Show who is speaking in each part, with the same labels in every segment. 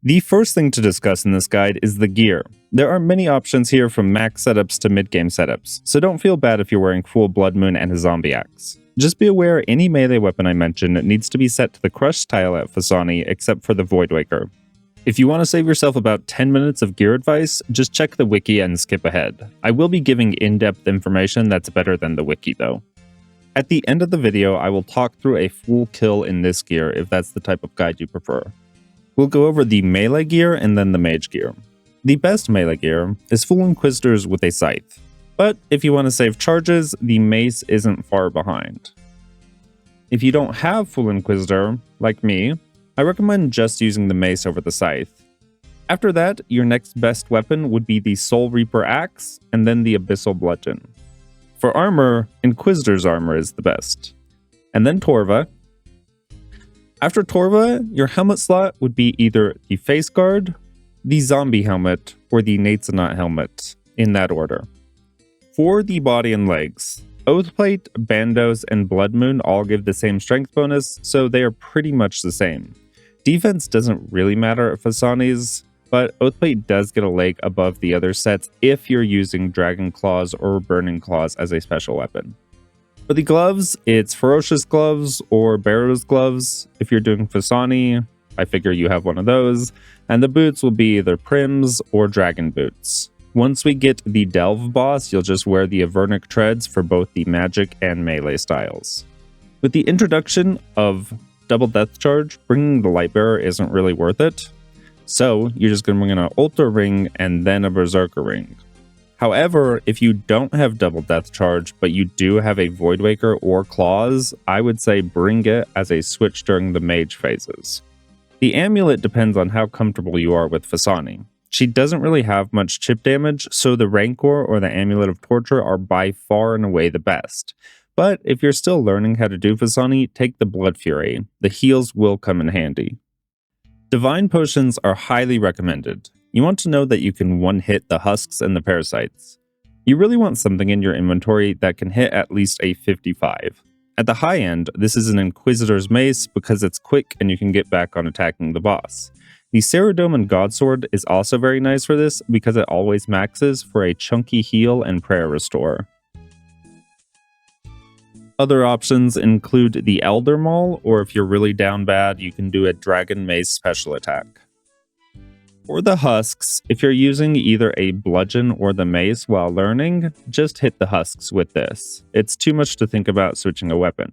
Speaker 1: The first thing to discuss in this guide is the gear. There are many options here from max setups to mid-game setups, so don't feel bad if you're wearing full Blood Moon and a zombie axe. Just be aware any melee weapon I mentioned needs to be set to the crush style at Phosani except for the Voidwaker. If you want to save yourself about 10 minutes of gear advice, just check the wiki and skip ahead. I will be giving in-depth information that's better than the wiki though. At the end of the video, I will talk through a full kill in this gear if that's the type of guide you prefer. We'll go over the melee gear and then the mage gear. The best melee gear is full Inquisitors with a scythe, but if you want to save charges, the mace isn't far behind. If you don't have full Inquisitor, like me, I recommend just using the mace over the scythe. After that, your next best weapon would be the Soul Reaper axe and then the Abyssal Bludgeon. For armor, Inquisitor's armor is the best. And then Torva. After Torva, your helmet slot would be either the face guard, the zombie helmet, or the Natesanot helmet, in that order. For the body and legs, Oathplate, Bandos, and Blood Moon all give the same strength bonus, so they are pretty much the same. Defense doesn't really matter at Phosanis, but Oathplate does get a leg above the other sets if you're using Dragon Claws or Burning Claws as a special weapon. For the gloves, it's Ferocious Gloves or Barrow's Gloves. If you're doing Phosani, I figure you have one of those. And the boots will be either Prims or Dragon Boots. Once we get the Delve boss, you'll just wear the Avernic Treads for both the magic and melee styles. With the introduction of Double Death Charge, bringing the Lightbearer isn't really worth it. So you're just going to bring in an Ultra Ring and then a Berserker Ring. However, if you don't have Double Death Charge, but you do have a Voidwaker or Claws, I would say bring it as a switch during the mage phases. The amulet depends on how comfortable you are with Phosani. She doesn't really have much chip damage, so the Rancor or the Amulet of Torture are by far and away the best. But if you're still learning how to do Phosani, take the Blood Fury. The heals will come in handy. Divine Potions are highly recommended. You want to know that you can one-hit the husks and the parasites. You really want something in your inventory that can hit at least a 55. At the high end, this is an Inquisitor's Mace because it's quick and you can get back on attacking the boss. The Saradomin Godsword is also very nice for this because it always maxes for a chunky heal and prayer restore. Other options include the Elder Maul, or if you're really down bad, you can do a Dragon Mace special attack. For the husks, if you're using either a bludgeon or the mace while learning, just hit the husks with this. It's too much to think about switching a weapon.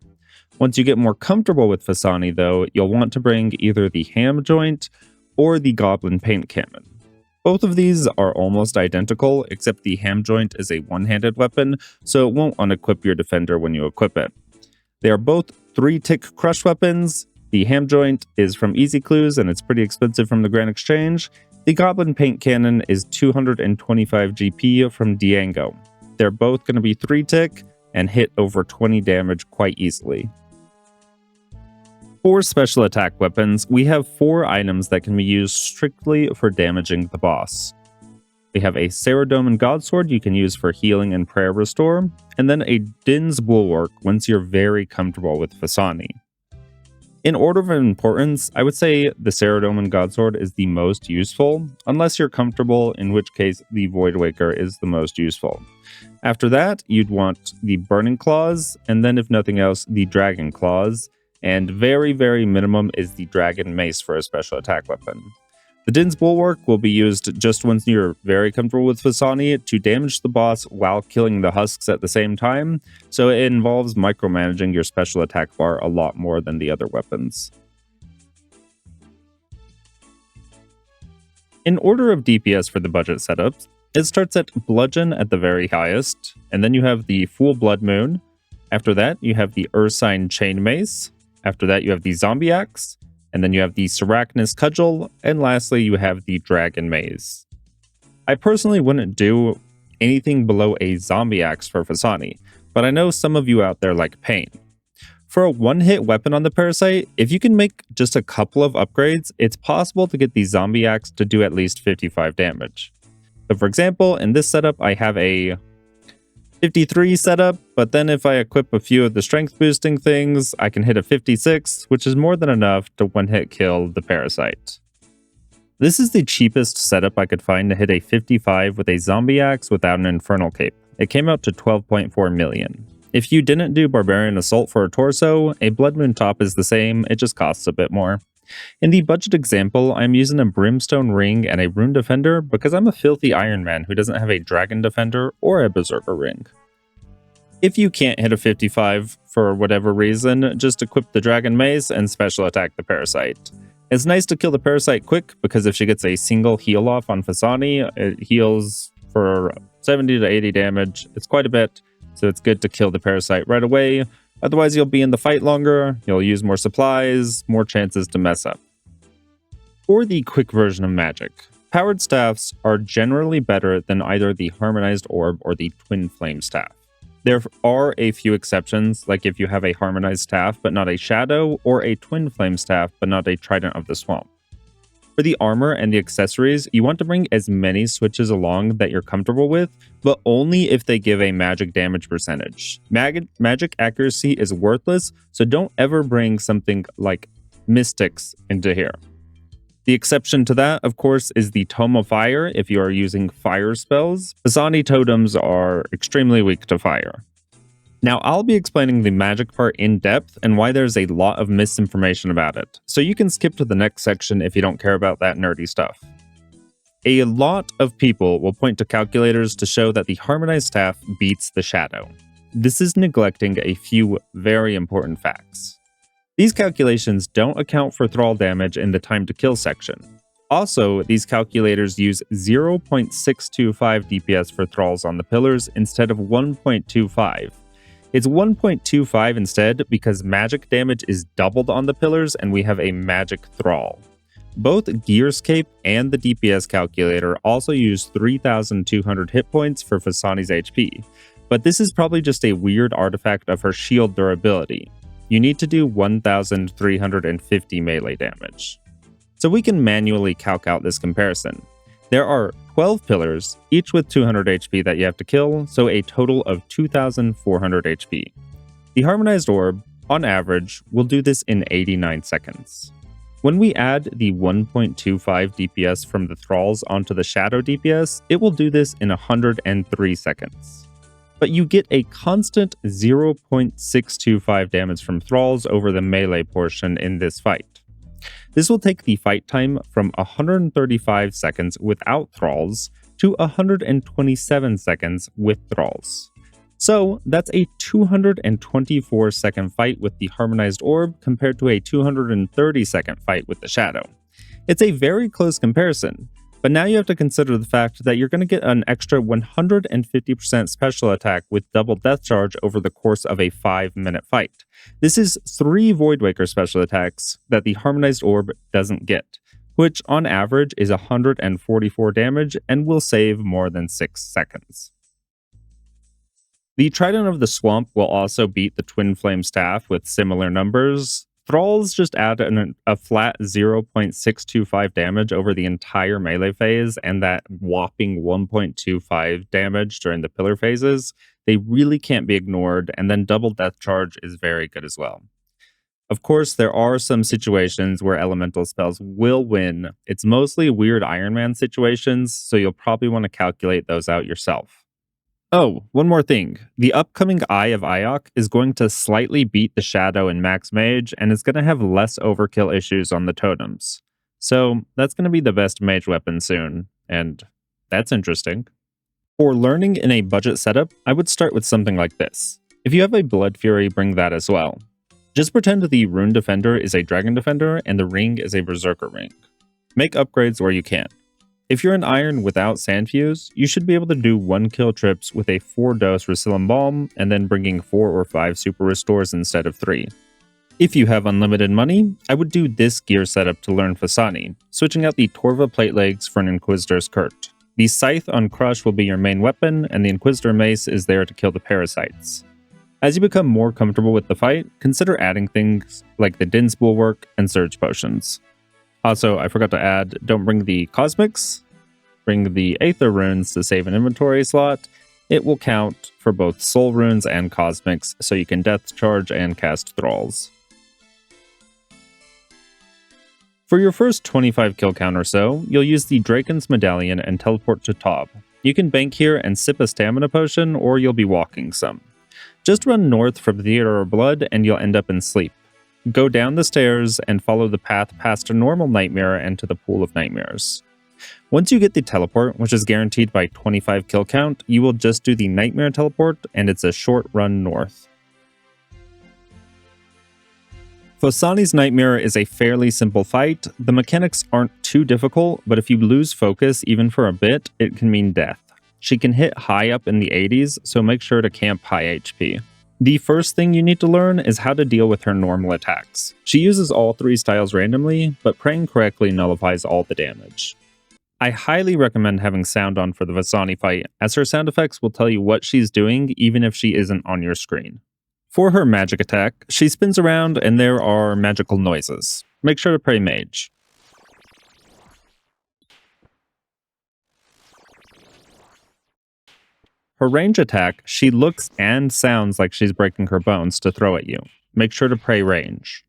Speaker 1: Once you get more comfortable with Phosani though, you'll want to bring either the ham joint or the goblin paint cannon. Both of these are almost identical, except the ham joint is a one-handed weapon, so it won't unequip your defender when you equip it. They are both 3-tick crush weapons. The ham joint is from Easy Clues and it's pretty expensive from the Grand Exchange. The Goblin Paint Cannon is 225 GP from Diango. They're both going to be 3-tick and hit over 20 damage quite easily. For special attack weapons, we have 4 items that can be used strictly for damaging the boss. We have a Saradomin Godsword you can use for healing and prayer restore, and then a Din's Bulwark once you're very comfortable with Phosani. In order of importance, I would say the Saradomin Godsword is the most useful, unless you're comfortable, in which case the Voidwaker is the most useful. After that, you'd want the Burning Claws, and then if nothing else, the Dragon Claws, and very, very minimum is the Dragon Mace for a special attack weapon. The Din's Bulwark will be used just once you're very comfortable with Phosani to damage the boss while killing the husks at the same time, so it involves micromanaging your special attack bar a lot more than the other weapons. In order of DPS for the budget setups, it starts at Bludgeon at the very highest, and then you have the Full Blood Moon. After that, you have the Ursine Chain Mace. After that, you have the Zombie Axe. And then you have the Sarachnis Cudgel, and lastly you have the Dragon Maze. I personally wouldn't do anything below a Zombie Axe for Phosani, but I know some of you out there like pain. For a one-hit weapon on the Parasite, if you can make just a couple of upgrades, it's possible to get the Zombie Axe to do at least 55 damage. So for example, in this setup I have a 53 setup, but then if I equip a few of the strength boosting things, I can hit a 56, which is more than enough to one-hit kill the Parasite. This is the cheapest setup I could find to hit a 55 with a zombie axe without an infernal cape. It came out to 12.4 million. If you didn't do Barbarian Assault for a torso, a Blood Moon top is the same, it just costs a bit more. In the budget example, I'm using a Brimstone Ring and a Rune Defender because I'm a filthy Ironman who doesn't have a Dragon Defender or a Berserker Ring. If you can't hit a 55 for whatever reason, just equip the Dragon Mace and special attack the Parasite. It's nice to kill the Parasite quick because if she gets a single heal off on Phosani, it heals for 70 to 80 damage. It's quite a bit, so it's good to kill the Parasite right away. Otherwise, you'll be in the fight longer, you'll use more supplies, more chances to mess up. For the quick version of magic, powered staffs are generally better than either the harmonized orb or the twin flame staff. There are a few exceptions, like if you have a harmonized staff but not a shadow, or a twin flame staff but not a trident of the swamp. For the armor and the accessories, you want to bring as many switches along that you're comfortable with, but only if they give a magic damage percentage. Magic accuracy is worthless, so don't ever bring something like Mystics into here. The exception to that, of course, is the Tome of Fire if you are using fire spells. Phosani totems are extremely weak to fire. Now, I'll be explaining the magic part in depth and why there's a lot of misinformation about it, so you can skip to the next section if you don't care about that nerdy stuff. A lot of people will point to calculators to show that the harmonized staff beats the shadow. This is neglecting a few very important facts. These calculations don't account for thrall damage in the time to kill section. Also, these calculators use 0.625 DPS for thralls on the pillars instead of 1.25. It's 1.25 instead because magic damage is doubled on the pillars and we have a magic thrall. Both Gearscape and the DPS calculator also use 3,200 hit points for Phosani's HP, but this is probably just a weird artifact of her shield durability. You need to do 1,350 melee damage. So we can manually calc out this comparison. There are 12 pillars, each with 200 HP that you have to kill, so a total of 2,400 HP. The Harmonized Orb, on average, will do this in 89 seconds. When we add the 1.25 DPS from the Thralls onto the Shadow DPS, it will do this in 103 seconds. But you get a constant 0.625 damage from Thralls over the melee portion in this fight. This will take the fight time from 135 seconds without Thralls to 127 seconds with Thralls. So that's a 224 second fight with the Harmonized Orb compared to a 230 second fight with the Shadow. It's a very close comparison, but now you have to consider the fact that you're going to get an extra 150% special attack with double death charge over the course of a 5-minute fight. This is 3 Voidwaker special attacks that the Harmonized Orb doesn't get, which on average is 144 damage and will save more than 6 seconds. The Trident of the Swamp will also beat the Twin Flame Staff with similar numbers. Thralls just add a flat 0.625 damage over the entire melee phase and that whopping 1.25 damage during the pillar phases. They really can't be ignored, and then double death charge is very good as well. Of course, there are some situations where elemental spells will win. It's mostly weird Ironman situations, so you'll probably want to calculate those out yourself. Oh, one more thing. The upcoming Eye of Iok is going to slightly beat the Shadow in Max Mage, and it's going to have less overkill issues on the totems. So that's going to be the best mage weapon soon, and that's interesting. For learning in a budget setup, I would start with something like this. If you have a Blood Fury, bring that as well. Just pretend the Rune Defender is a Dragon Defender and the ring is a Berserker ring. Make upgrades where you can. If you're an Iron without Sandfuse, you should be able to do 1-kill trips with a 4-dose Resilum Balm and then bringing 4 or 5 Super Restores instead of 3. If you have unlimited money, I would do this gear setup to learn Phosani, switching out the Torva Plate Legs for an Inquisitor's Curt. The Scythe on Crush will be your main weapon, and the Inquisitor Mace is there to kill the parasites. As you become more comfortable with the fight, consider adding things like the Din's Bulwark and Surge Potions. Also, I forgot to add, don't bring the Cosmics, bring the Aether Runes to save an inventory slot. It will count for both Soul Runes and Cosmics, so you can Death Charge and cast Thralls. For your first 25 kill count or so, you'll use the Draken's Medallion and teleport to Tob. You can bank here and sip a stamina potion, or you'll be walking some. Just run north from Theater of Blood and you'll end up in Sleep. Go down the stairs and follow the path past a normal nightmare and to the Pool of Nightmares. Once you get the teleport, which is guaranteed by 25 kill count, you will just do the Nightmare teleport and it's a short run north. Phosanis Nightmare is a fairly simple fight. The mechanics aren't too difficult, but if you lose focus even for a bit, it can mean death. She can hit high up in the 80s, so make sure to camp high HP. The first thing you need to learn is how to deal with her normal attacks. She uses all 3 styles randomly, but praying correctly nullifies all the damage. I highly recommend having sound on for the Phosani fight, as her sound effects will tell you what she's doing even if she isn't on your screen. For her magic attack, she spins around and there are magical noises. Make sure to pray mage. Her range attack, she looks and sounds like she's breaking her bones to throw at you. Make sure to pray range.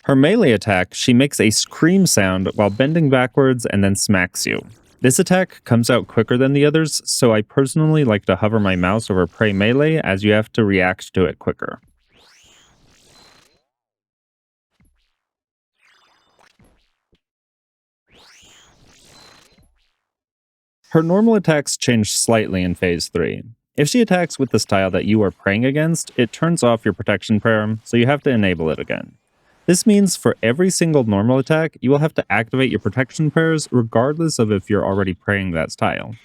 Speaker 1: Her melee attack, she makes a scream sound while bending backwards and then smacks you. This attack comes out quicker than the others, so I personally like to hover my mouse over pray melee as you have to react to it quicker. Her normal attacks change slightly in Phase 3. If she attacks with the style that you are praying against, it turns off your protection prayer, so you have to enable it again. This means for every single normal attack, you will have to activate your protection prayers regardless of if you're already praying that style.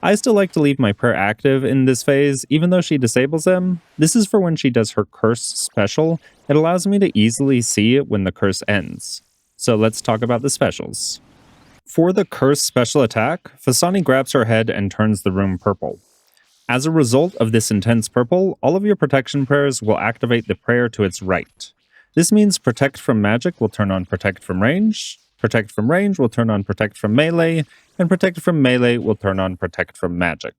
Speaker 1: I still like to leave my prayer active in this phase, even though she disables them. This is for when she does her curse special. It allows me to easily see when the curse ends. So let's talk about the specials. For the curse special attack, Phosani grabs her head and turns the room purple. As a result of this intense purple, all of your protection prayers will activate the prayer to its right. This means Protect from Magic will turn on Protect from Range will turn on Protect from Melee, and Protect from Melee will turn on Protect from Magic.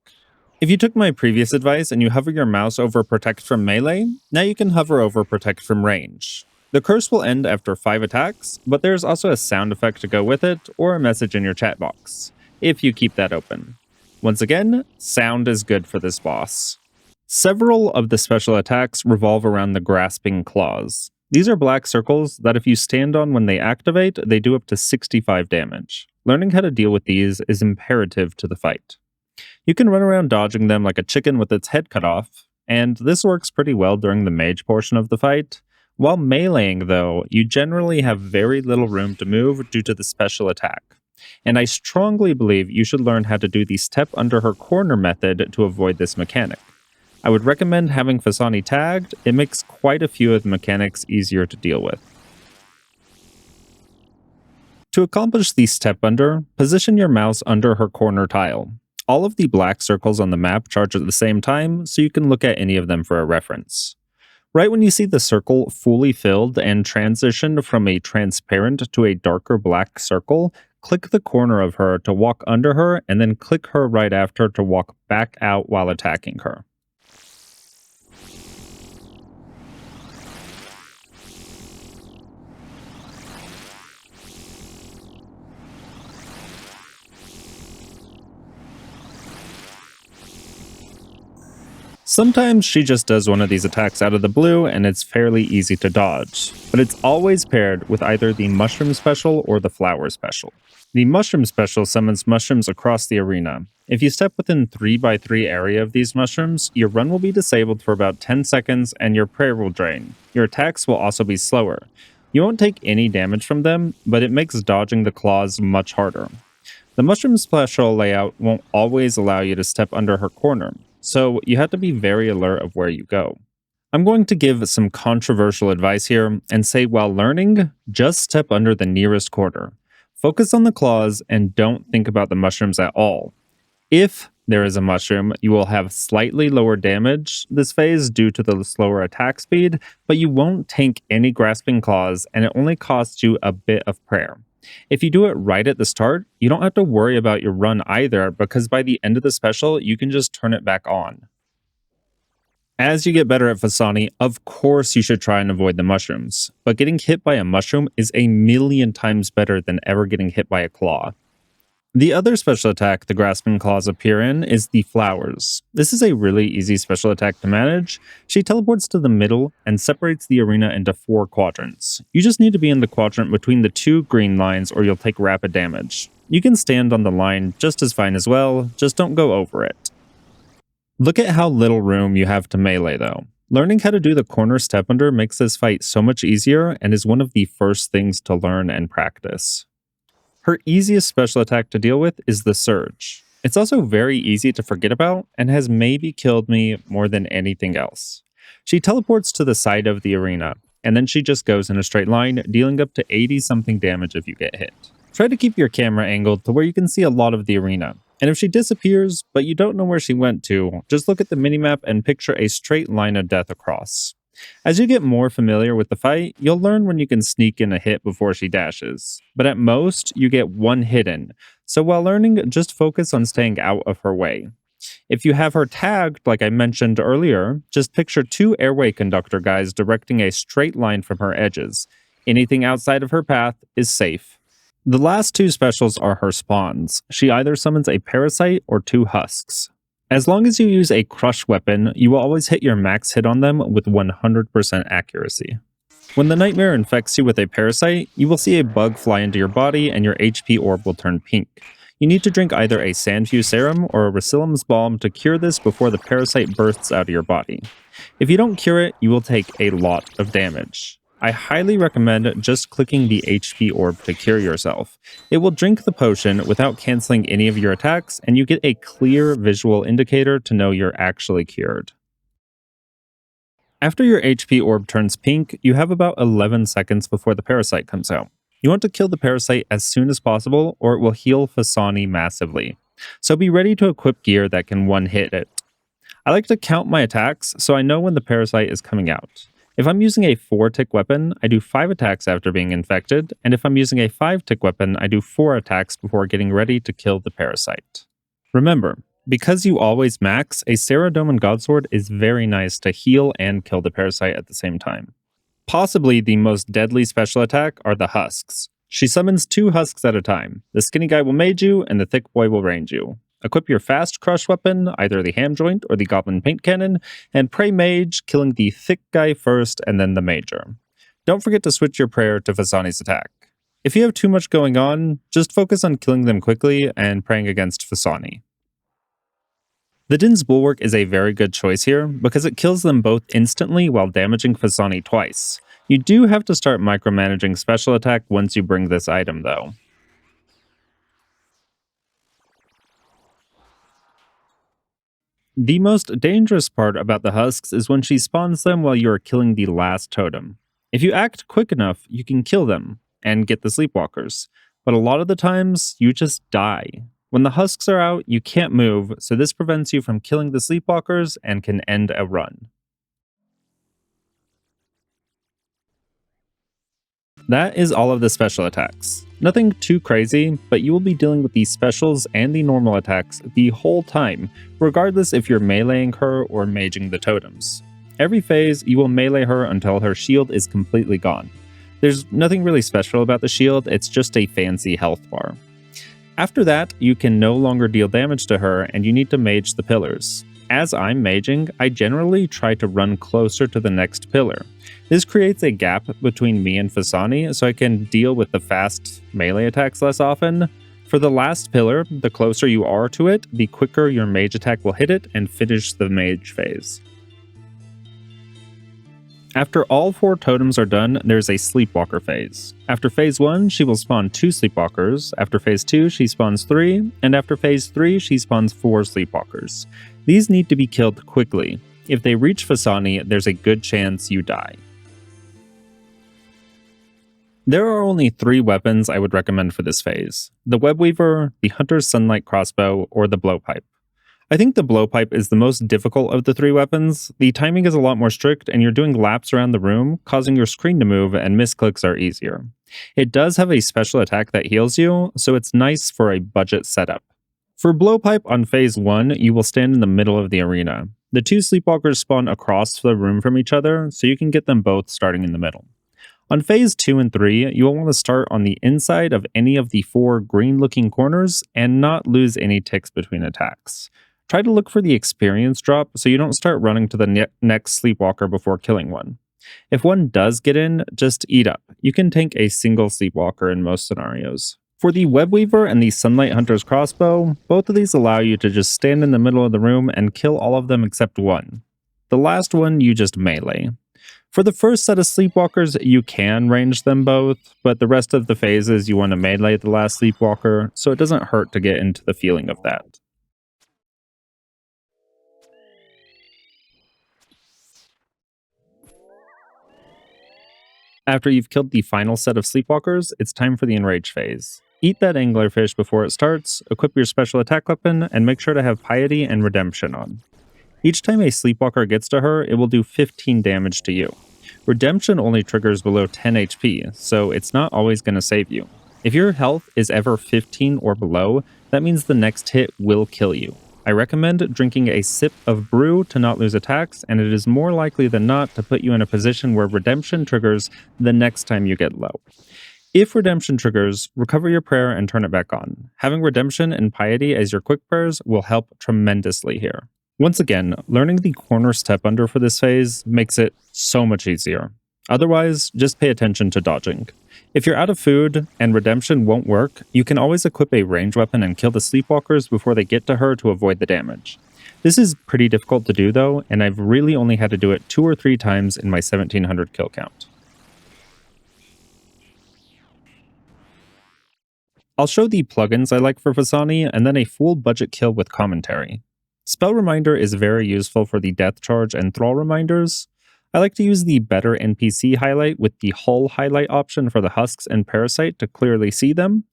Speaker 1: If you took my previous advice and you hover your mouse over Protect from Melee, now you can hover over Protect from Range. The curse will end after 5 attacks, but there's also a sound effect to go with it, or a message in your chat box, if you keep that open. Once again, sound is good for this boss. Several of the special attacks revolve around the Grasping Claws. These are black circles that if you stand on when they activate, they do up to 65 damage. Learning how to deal with these is imperative to the fight. You can run around dodging them like a chicken with its head cut off, and this works pretty well during the mage portion of the fight. While meleeing though, you generally have very little room to move due to the special attack. And I strongly believe you should learn how to do the step under her corner method to avoid this mechanic. I would recommend having Phosani tagged. It makes quite a few of the mechanics easier to deal with. To accomplish the step under, position your mouse under her corner tile. All of the black circles on the map charge at the same time, so you can look at any of them for a reference. Right when you see the circle fully filled and transitioned from a transparent to a darker black circle, click the corner of her to walk under her, and then click her right after to walk back out while attacking her. Sometimes she just does one of these attacks out of the blue and it's fairly easy to dodge, but it's always paired with either the Mushroom Special or the Flower Special. The Mushroom Special summons mushrooms across the arena. If you step within 3x3 area of these mushrooms, your run will be disabled for about 10 seconds and your prayer will drain. Your attacks will also be slower. You won't take any damage from them, but it makes dodging the claws much harder. The Mushroom Special layout won't always allow you to step under her corner, so you have to be very alert of where you go. I'm going to give some controversial advice here and say while learning, just step under the nearest corner. Focus on the claws and don't think about the mushrooms at all. If there is a mushroom, you will have slightly lower damage this phase due to the slower attack speed, but you won't tank any grasping claws and it only costs you a bit of prayer. If you do it right at the start, you don't have to worry about your run either because by the end of the special, you can just turn it back on. As you get better at Phosani, of course you should try and avoid the mushrooms, but getting hit by a mushroom is a million times better than ever getting hit by a claw. The other special attack the grasping claws appear in is the flowers. This is a really easy special attack to manage. She teleports to the middle and separates the arena into 4 quadrants. You just need to be in the quadrant between the 2 green lines or you'll take rapid damage. You can stand on the line just as fine as well, just don't go over it. Look at how little room you have to melee though. Learning how to do the corner step under makes this fight so much easier and is one of the first things to learn and practice. Her easiest special attack to deal with is the Surge. It's also very easy to forget about and has maybe killed me more than anything else. She teleports to the side of the arena, and then she just goes in a straight line, dealing up to 80 something damage if you get hit. Try to keep your camera angled to where you can see a lot of the arena. And if she disappears, but you don't know where she went to, just look at the minimap and picture a straight line of death across. As you get more familiar with the fight, you'll learn when you can sneak in a hit before she dashes. But at most, you get 1 hit in, so while learning, just focus on staying out of her way. If you have her tagged, like I mentioned earlier, just picture 2 airway conductor guys directing a straight line from her edges. Anything outside of her path is safe. The last 2 specials are her spawns. She either summons a parasite or 2 husks. As long as you use a crush weapon, you will always hit your max hit on them with 100% accuracy. When the nightmare infects you with a parasite, you will see a bug fly into your body and your HP orb will turn pink. You need to drink either a Sandfew serum or a Racilum's balm to cure this before the parasite bursts out of your body. If you don't cure it, you will take a lot of damage. I highly recommend just clicking the HP orb to cure yourself. It will drink the potion without canceling any of your attacks, and you get a clear visual indicator to know you're actually cured. After your HP orb turns pink, you have about 11 seconds before the parasite comes out. You want to kill the parasite as soon as possible, or it will heal Phosani massively. So be ready to equip gear that can one-hit it. I like to count my attacks so I know when the parasite is coming out. If I'm using a 4-tick weapon, I do 5 attacks after being infected, and if I'm using a 5-tick weapon, I do 4 attacks before getting ready to kill the parasite. Remember, because you always max, a Saradomin Godsword is very nice to heal and kill the parasite at the same time. Possibly the most deadly special attack are the husks. She summons 2 husks at a time. The skinny guy will mage you, and the thick boy will range you. Equip your fast crush weapon, either the ham joint or the goblin paint cannon, and pray mage, killing the thick guy first and then the major. Don't forget to switch your prayer to Phosani's attack. If you have too much going on, just focus on killing them quickly and praying against Phosani. The Din's Bulwark is a very good choice here because it kills them both instantly while damaging Phosani twice. You do have to start micromanaging special attack once you bring this item though. The most dangerous part about the husks is when she spawns them while you are killing the last totem. If you act quick enough, you can kill them and get the sleepwalkers, but a lot of the times, you just die. When the husks are out, you can't move, so this prevents you from killing the sleepwalkers and can end a run. That is all of the special attacks. Nothing too crazy, but you will be dealing with these specials and the normal attacks the whole time, regardless if you're meleeing her or maging the totems. Every phase, you will melee her until her shield is completely gone. There's nothing really special about the shield, it's just a fancy health bar. After that, you can no longer deal damage to her and you need to mage the pillars. As I'm maging, I generally try to run closer to the next pillar. This creates a gap between me and Phosani, so I can deal with the fast melee attacks less often. For the last pillar, the closer you are to it, the quicker your mage attack will hit it and finish the mage phase. After all 4 totems are done, there's a Sleepwalker phase. After phase 1, she will spawn 2 Sleepwalkers, after phase 2 she spawns 3, and after phase 3 she spawns 4 Sleepwalkers. These need to be killed quickly. If they reach Phosani, there's a good chance you die. There are only 3 weapons I would recommend for this phase: the Webweaver, the Hunter's Sunlight Crossbow, or the Blowpipe. I think the Blowpipe is the most difficult of the 3 weapons. The timing is a lot more strict and you're doing laps around the room, causing your screen to move, and misclicks are easier. It does have a special attack that heals you, so it's nice for a budget setup. For Blowpipe on phase 1, you will stand in the middle of the arena. The two sleepwalkers spawn across the room from each other, so you can get them both starting in the middle. On phase 2 and 3, you will want to start on the inside of any of the 4 green-looking corners and not lose any ticks between attacks. Try to look for the experience drop so you don't start running to the next sleepwalker before killing one. If one does get in, just eat up. You can tank a single sleepwalker in most scenarios. For the Webweaver and the Sunlight Hunter's crossbow, both of these allow you to just stand in the middle of the room and kill all of them except one. The last one you just melee. For the first set of sleepwalkers, you can range them both, but the rest of the phases you want to melee the last sleepwalker, so it doesn't hurt to get into the feeling of that. After you've killed the final set of sleepwalkers, it's time for the enrage phase. Eat that anglerfish before it starts, equip your special attack weapon, and make sure to have piety and redemption on. Each time a sleepwalker gets to her, it will do 15 damage to you. Redemption only triggers below 10 HP, so it's not always going to save you. If your health is ever 15 or below, that means the next hit will kill you. I recommend drinking a sip of brew to not lose attacks, and it is more likely than not to put you in a position where redemption triggers the next time you get low. If redemption triggers, recover your prayer and turn it back on. Having redemption and piety as your quick prayers will help tremendously here. Once again, learning the corner step under for this phase makes it so much easier. Otherwise, just pay attention to dodging. If you're out of food and redemption won't work, you can always equip a range weapon and kill the sleepwalkers before they get to her to avoid the damage. This is pretty difficult to do though, and I've really only had to do it 2 or 3 times in my 1700 kill count. I'll show the plugins I like for Phosani and then a full budget kill with commentary. Spell Reminder is very useful for the Death Charge and Thrall reminders. I like to use the Better NPC highlight with the Hull highlight option for the Husks and Parasite to clearly see them.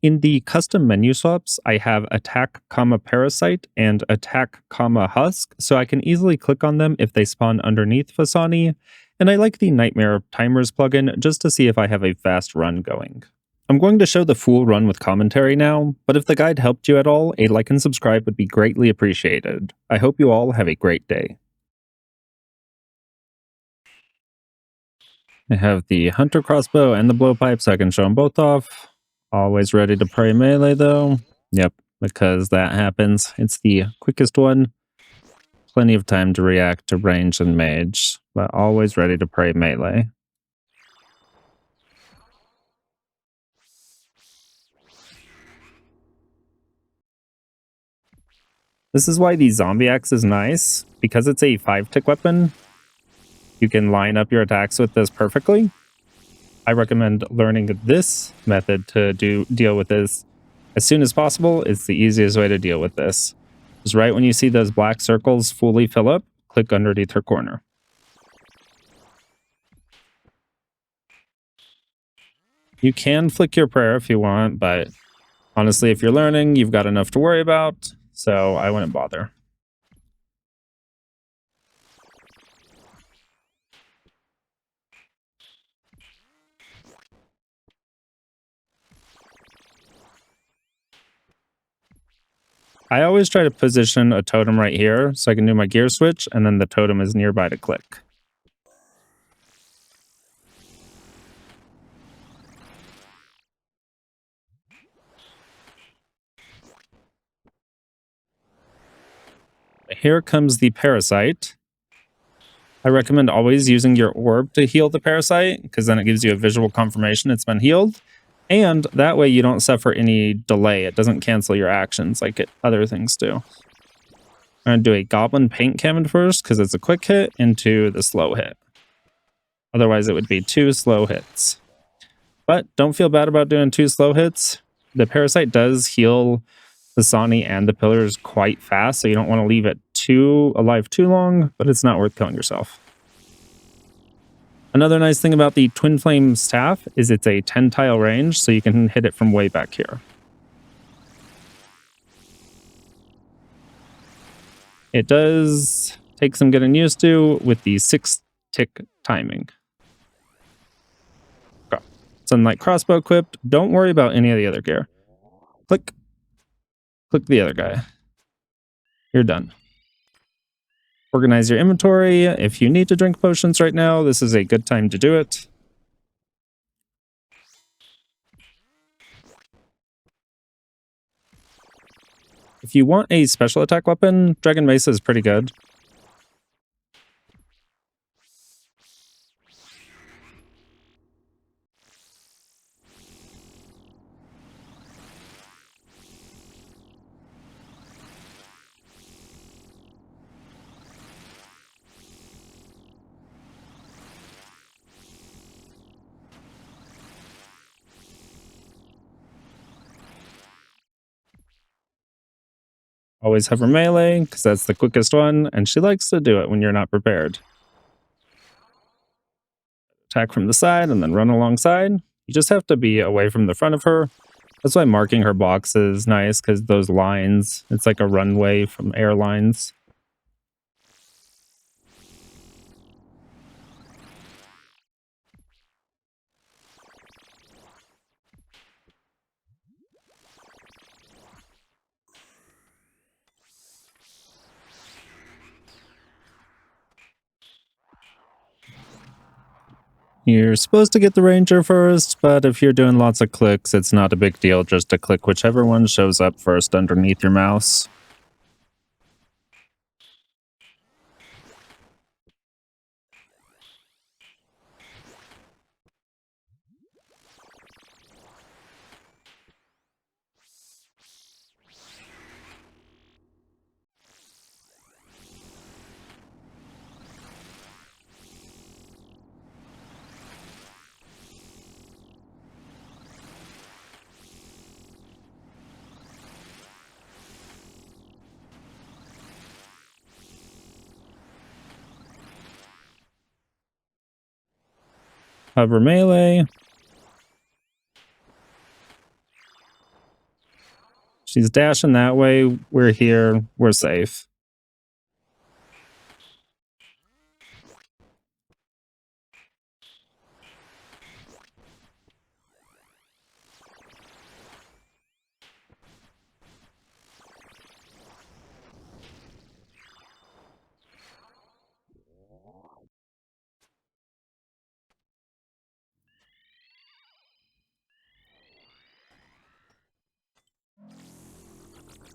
Speaker 1: In the custom menu swaps, I have Attack, Parasite and Attack, Husk, so I can easily click on them if they spawn underneath Phosani, and I like the Nightmare Timers plugin just to see if I have a fast run going. I'm going to show the full run with commentary now, but if the guide helped you at all, a like and subscribe would be greatly appreciated. I hope you all have a great day. I have the Hunter crossbow and the blowpipe so I can show them both off. Always ready to pray melee though. Yep, because that happens. It's the quickest one. Plenty of time to react to range and mage, but always ready to pray melee. This is why the zombie axe is nice. Because it's a 5-tick weapon, you can line up your attacks with this perfectly. I recommend learning this method to deal with this as soon as possible. It's the easiest way to deal with this. Just right when you see those black circles fully fill up, click underneath her corner. You can flick your prayer if you want, but honestly, if you're learning, you've got enough to worry about, so I wouldn't bother. I always try to position a totem right here so I can do my gear switch, and then the totem is nearby to click. Here comes the parasite. I recommend always using your orb to heal the parasite, because then it gives you a visual confirmation it's been healed. And that way you don't suffer any delay. It doesn't cancel your actions like other things do. I'm going to do a Goblin Paint Cannon first, because it's a quick hit, into the slow hit. Otherwise it would be 2 slow hits. But don't feel bad about doing 2 slow hits. The parasite does heal Phosani and the pillars quite fast, so you don't want to leave it alive too long, but it's not worth killing yourself. Another nice thing about the twinflame staff is it's a 10 tile range, so you can hit it from way back here. It does take some getting used to with the 6-tick timing. Okay. Sunlight crossbow equipped. Don't worry about any of the other gear. Click the other guy. You're done. Organize your inventory. If you need to drink potions right now, this is a good time to do it. If you want a special attack weapon, Dragon Mace is pretty good. Always have her melee, because that's the quickest one, and she likes to do it when you're not prepared. Attack from the side and then run alongside. You just have to be away from the front of her. That's why marking her box is nice, because those lines, it's like a runway from airlines. You're supposed to get the ranger first, but if you're doing lots of clicks, it's not a big deal just to click whichever one shows up first underneath your mouse. Hover melee. She's dashing that way. We're here. We're safe.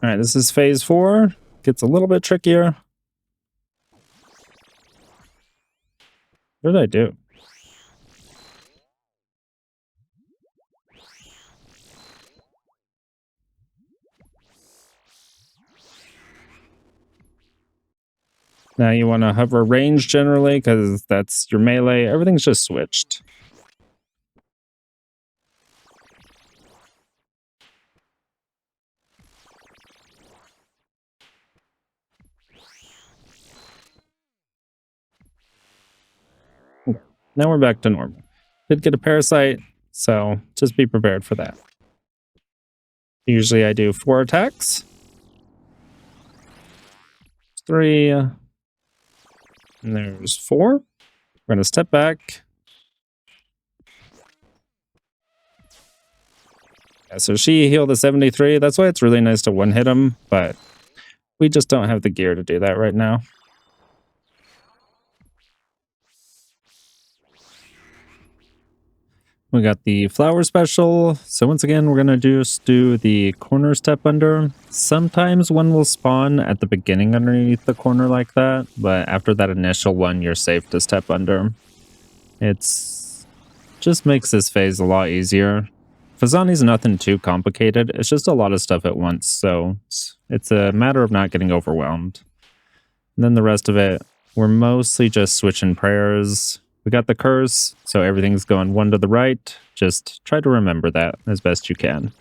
Speaker 1: All right, this is phase 4. Gets a little bit trickier. What did I do? Now you want to hover range generally, because that's your melee. Everything's just switched. Now we're back to normal. Did get a parasite, so just be prepared for that. Usually I do 4 attacks. 3. And there's 4. We're going to step back. Yeah, so she healed the 73. That's why it's really nice to one-hit him, but we just don't have the gear to do that right now. We got the flower special. So once again, we're going to just do the corner step under. Sometimes one will spawn at the beginning underneath the corner like that, but after that initial one, you're safe to step under. It's just makes this phase a lot easier. Phosani's nothing too complicated. It's just a lot of stuff at once, so it's a matter of not getting overwhelmed. And then the rest of it, we're mostly just switching prayers. We got the curse, so everything's going 1 to the right. Just try to remember that as best you can.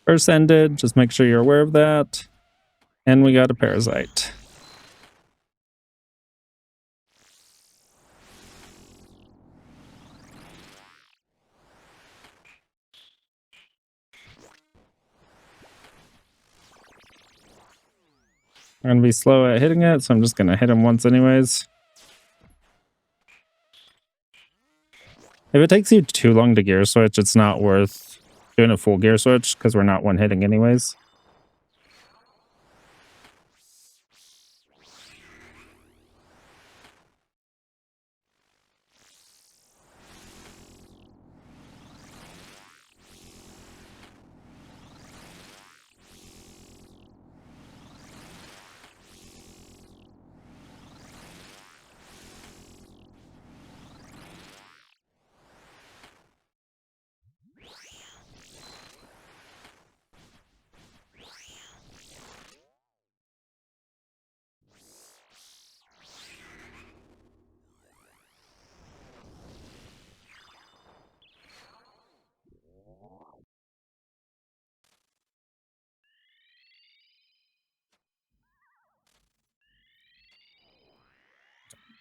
Speaker 1: Curse ended, just make sure you're aware of that. And we got a parasite. I'm going to be slow at hitting it, so I'm just going to hit him once anyways. If it takes you too long to gear switch, it's not worth doing a full gear switch because we're not one hitting anyways.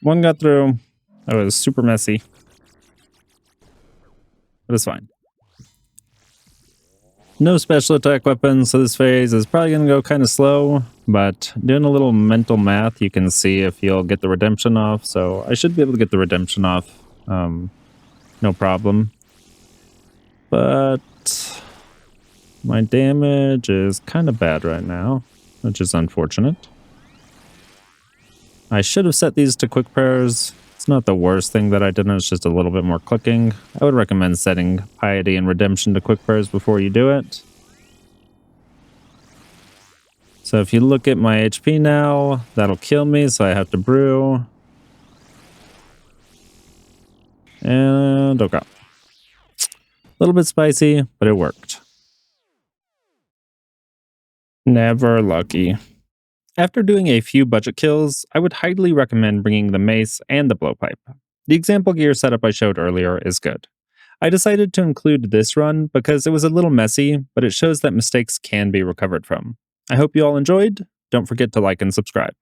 Speaker 1: One got through. That was super messy. But it's fine. No special attack weapons, so this phase is probably going to go kind of slow, but doing a little mental math, you can see if you'll get the redemption off, so I should be able to get the redemption off, no problem. But my damage is kind of bad right now, which is unfortunate. I should have set these to quick prayers. It's not the worst thing that I did, it's just a little bit more clicking. I would recommend setting Piety and Redemption to quick prayers before you do it. So if you look at my HP now, that'll kill me, so I have to brew. And okay. A little bit spicy, but it worked. Never lucky. After doing a few budget kills, I would highly recommend bringing the mace and the blowpipe. The example gear setup I showed earlier is good. I decided to include this run because it was a little messy, but it shows that mistakes can be recovered from. I hope you all enjoyed. Don't forget to like and subscribe.